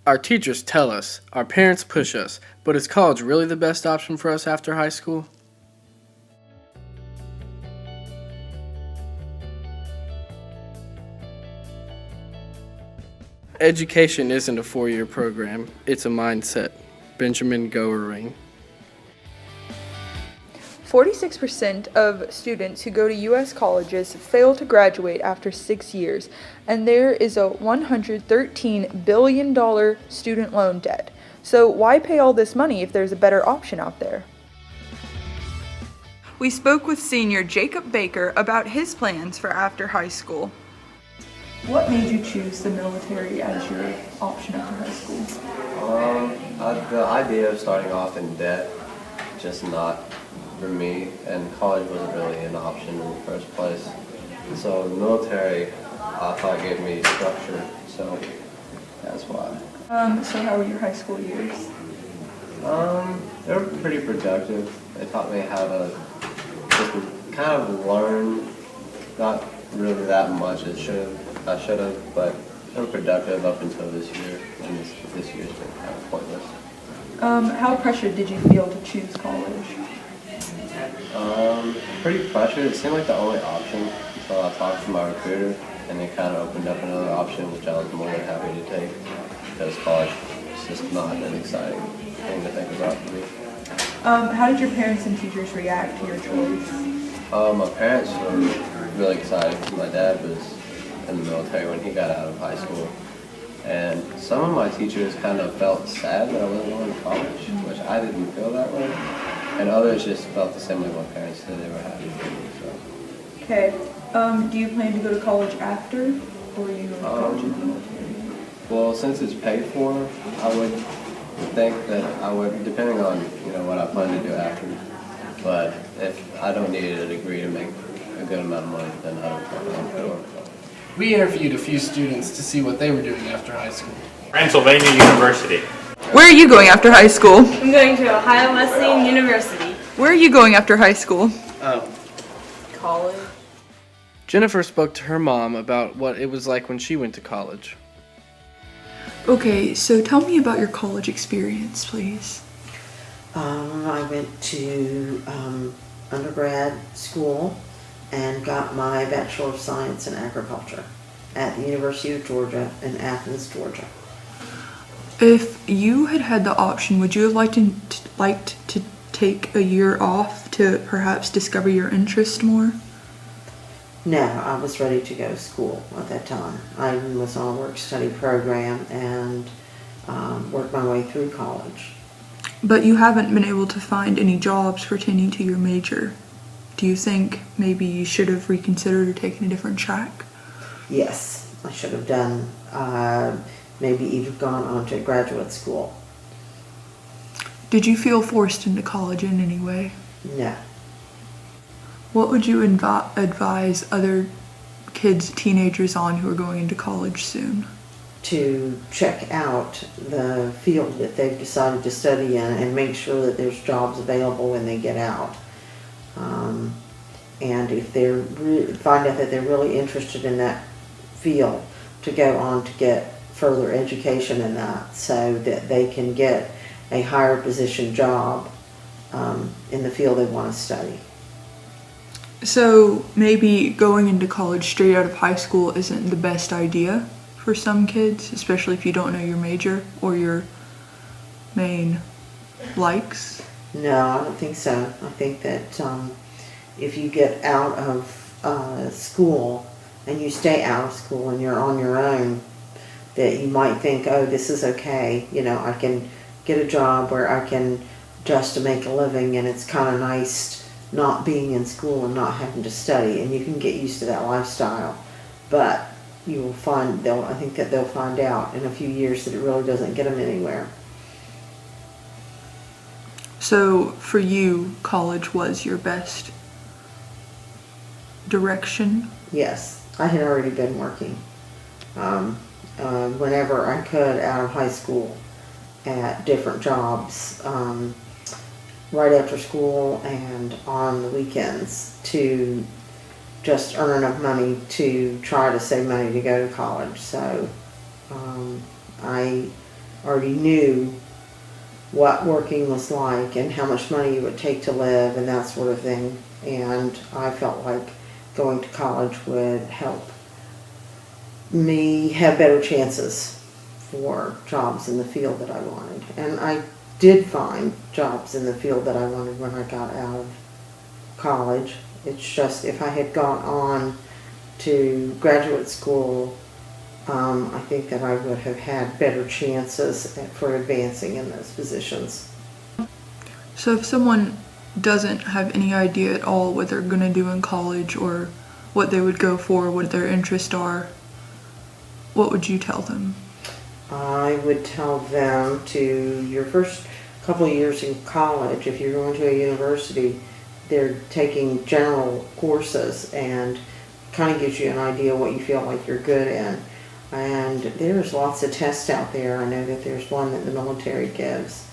Our teachers tell us, our parents push us, but is college really the best option for us after high school? Education isn't a four-year program, it's a mindset. Benjamin Goering. 46% of students who go to U.S. colleges fail to graduate after 6 years, and there is a $113 billion student loan debt. So why pay all this money if there's a better option out there? We spoke with senior Jacob Baker about his plans for after high school. What made you choose the military as your option after high school? The idea of starting off in debt, just not for me, and college wasn't really an option in the first place. So the military, I thought gave me structure, so that's why. So how were your high school years? They were pretty productive. They taught me how to just kind of learn, not really that much I should have, but they were productive up until this year, and this year's been kind of pointless. How pressured did you feel to choose college? Pretty pressured. It seemed like the only option until I talked to my recruiter, and it kind of opened up another option, which I was more than happy to take, because college is just not an exciting thing to think about for me. How did your parents and teachers react to your choice? My parents were really excited. My dad was in the military when he got out of high school, and some of my teachers kind of felt sad that I wasn't going to college, which I didn't feel that way. And others just felt the same way my parents did. They were happy for me. So. Okay. Do you plan to go to college after, or are you going to college in the military? Well, since it's paid for, I would think that I would, depending on what I plan to do after. But if I don't need a degree to make a good amount of money, then I don't plan on going to college. We interviewed a few students to see what they were doing after high school. Pennsylvania University. Where are you going after high school? I'm going to Ohio Wesleyan University. Where are you going after high school? College. Jennifer spoke to her mom about what it was like when she went to college. Okay, so tell me about your college experience, please. I went to undergrad school and got my Bachelor of Science in Agriculture at the University of Georgia in Athens, Georgia. If you had had the option, would you have liked to take a year off to perhaps discover your interest more? No, I was ready to go to school at that time. I was on a work-study program and worked my way through college. But you haven't been able to find any jobs pertaining to your major. Do you think maybe you should have reconsidered or taken a different track? Yes, I should have done, maybe even gone on to graduate school. Did you feel forced into college in any way? No. What would you advise other kids, teenagers on who are going into college soon? To check out the field that they've decided to study in and make sure that there's jobs available when they get out. And if they find out that they're really interested in that field, to go on to get further education in that so that they can get a higher position job in the field they want to study. So maybe going into college straight out of high school isn't the best idea for some kids, especially if you don't know your major or your main likes? No, I don't think so. I think that if you get out of school and you stay out of school and you're on your own, that you might think, oh, this is okay. I can get a job where I can just to make a living, and it's kind of nice not being in school and not having to study, and you can get used to that lifestyle. But you will find, I think that they'll find out in a few years that it really doesn't get them anywhere. So for you, college was your best direction? Yes, I had already been working whenever I could out of high school at different jobs, right after school and on the weekends, to just earn enough money to try to save money to go to college. So I already knew what working was like and how much money it would take to live and that sort of thing. And I felt like going to college would help me have better chances for jobs in the field that I wanted. And I did find jobs in the field that I wanted when I got out of college. It's just if I had gone on to graduate school, I think that I would have had better chances for advancing in those positions. So if someone doesn't have any idea at all what they're going to do in college or what they would go for, what their interests are, what would you tell them? I would tell them to, your first couple of years in college, if you're going to a university, they're taking general courses and kind of gives you an idea what you feel like you're good in. And there's lots of tests out there. I know that there's one that the military gives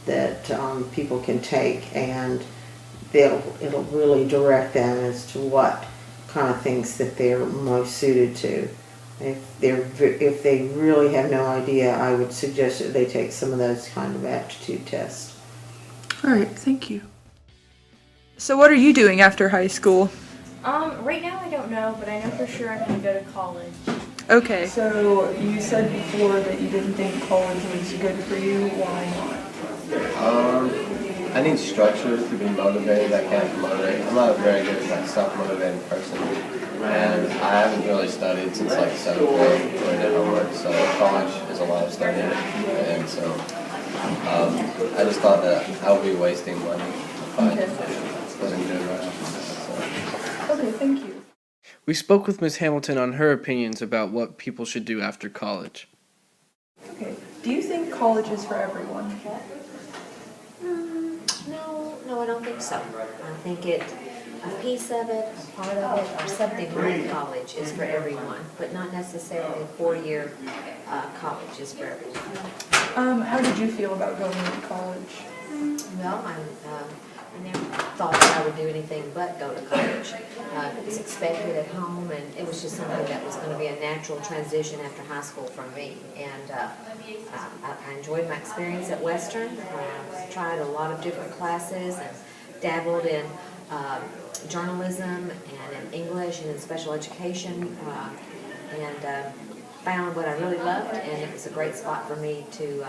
that people can take, and it'll really direct them as to what kind of things that they're most suited to. If they really have no idea, I would suggest that they take some of those kind of aptitude tests. All right, thank you. So what are you doing after high school? Right now I don't know, but I know for sure I'm gonna go to college. Okay. So you said before that you didn't think college was good for you. Why not? I need structure to be motivated. I can't motivate. I'm not a very good self-motivated person, and I haven't really studied since like 7th grade or did homework. So college is a lot of studying, and so I just thought that I would be wasting money if I wasn't doing right. Okay, thank you. We spoke with Ms. Hamilton on her opinions about what people should do after college. Okay, do you think college is for everyone? No, I don't think so. I think a piece of it, a part of it, or something like college is for everyone, but not necessarily a 4-year college is for everyone. How did you feel about going to college? Well, I never thought that I would do anything but go to college. It was expected at home, and it was just something that was going to be a natural transition after high school for me. And I enjoyed my experience at Western. Tried a lot of different classes and dabbled in journalism and in English and in special education, and found what I really loved, and it was a great spot for me to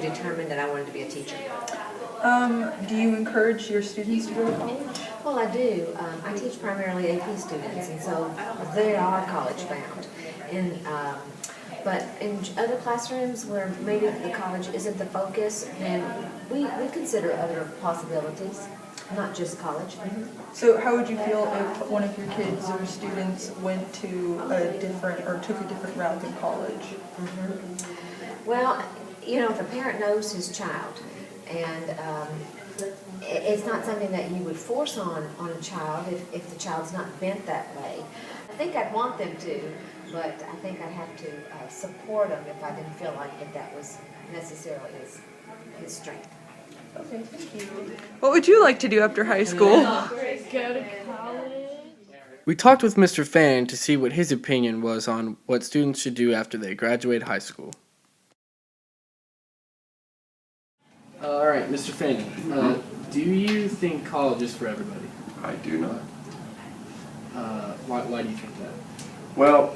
determine that I wanted to be a teacher. Do you encourage your students to go to college? Well, I do. I teach primarily AP students, and so they are college bound. But in other classrooms where maybe the college isn't the focus, then we consider other possibilities, not just college. So how would you feel if one of your kids or students went to a different, or took a different route in college? Well, if a parent knows his child, and it's not something that you would force on a child if the child's not bent that way. I think I'd want them to, but I think I'd have to support them if I didn't feel like that was necessarily his strength. Okay, thank you. What would you like to do after high school? Go to college. We talked with Mr. Fannin to see what his opinion was on what students should do after they graduate high school. All right, Mr. Fannin, do you think college is for everybody? I do not. Why do you think that? Well,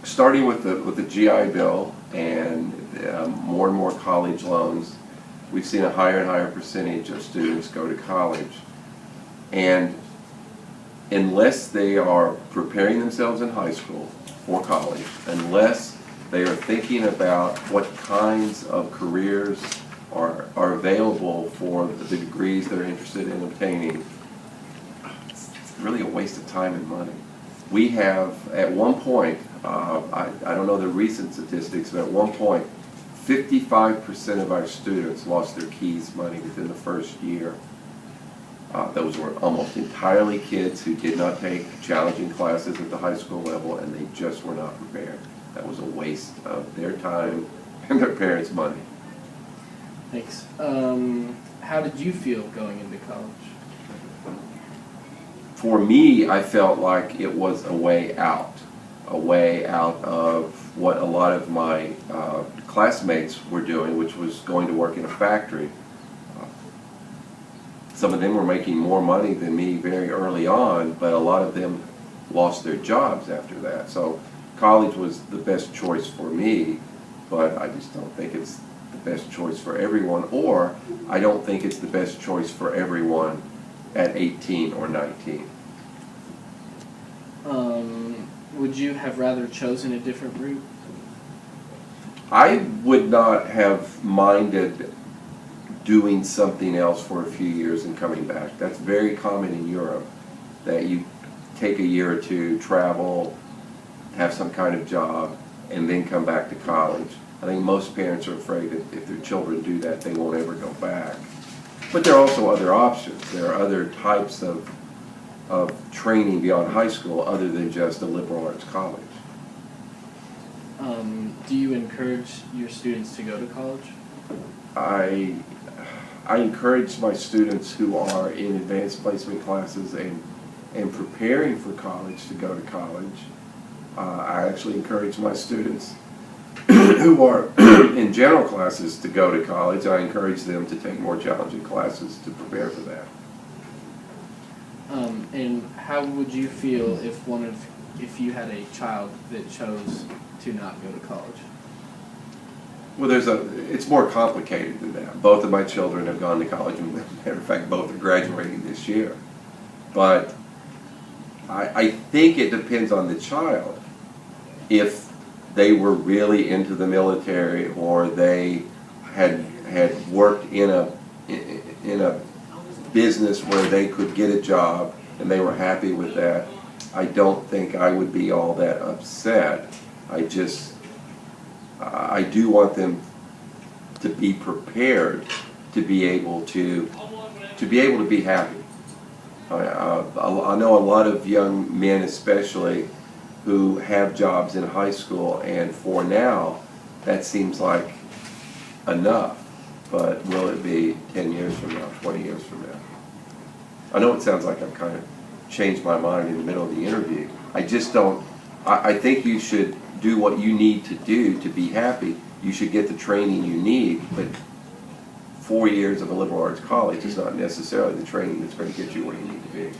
starting with the GI Bill and more and more college loans, we've seen a higher and higher percentage of students go to college. And unless they are preparing themselves in high school for college, unless they are thinking about what kinds of careers are available for the degrees they're interested in obtaining, it's really a waste of time and money. We have, at one point, I don't know the recent statistics, but at one point, 55% of our students lost their keys money within the first year. Those were almost entirely kids who did not take challenging classes at the high school level, and they just were not prepared. That was a waste of their time and their parents' money. Thanks. How did you feel going into college? For me, I felt like it was a way out. a way out of what a lot of my classmates were doing, which was going to work in a factory. Some of them were making more money than me very early on, but a lot of them lost their jobs after that. So college was the best choice for me, but I just don't think it's the best choice for everyone, or I don't think it's the best choice for everyone at 18 or 19. Would you have rather chosen a different route? I would not have minded doing something else for a few years and coming back. That's very common in Europe, that you take a year or two, travel, have some kind of job, and then come back to college. I think most parents are afraid that if their children do that, they won't ever go back. But there are also other options. There are other types of training beyond high school other than just a liberal arts college. Do you encourage your students to go to college? I encourage my students who are in advanced placement classes and preparing for college to go to college. I actually encourage my students who are in general classes to go to college. I encourage them to take more challenging classes to prepare for that. And how would you feel if you had a child that chose to not go to college? Well, it's more complicated than that. Both of my children have gone to college, and as a matter of fact, both are graduating this year. But I think it depends on the child. If they were really into the military, or they had worked in a business where they could get a job and they were happy with that, I don't think I would be all that upset. I do want them to be prepared to be able to be happy. I know a lot of young men, especially, who have jobs in high school, and for now, that seems like enough. But will it be 10 years from now, 20 years from now? I know it sounds like I've kind of changed my mind in the middle of the interview. I just don't. I think you should do what you need to do to be happy. You should get the training you need, but 4 years of a liberal arts college is not necessarily the training that's going to get you where you need to be.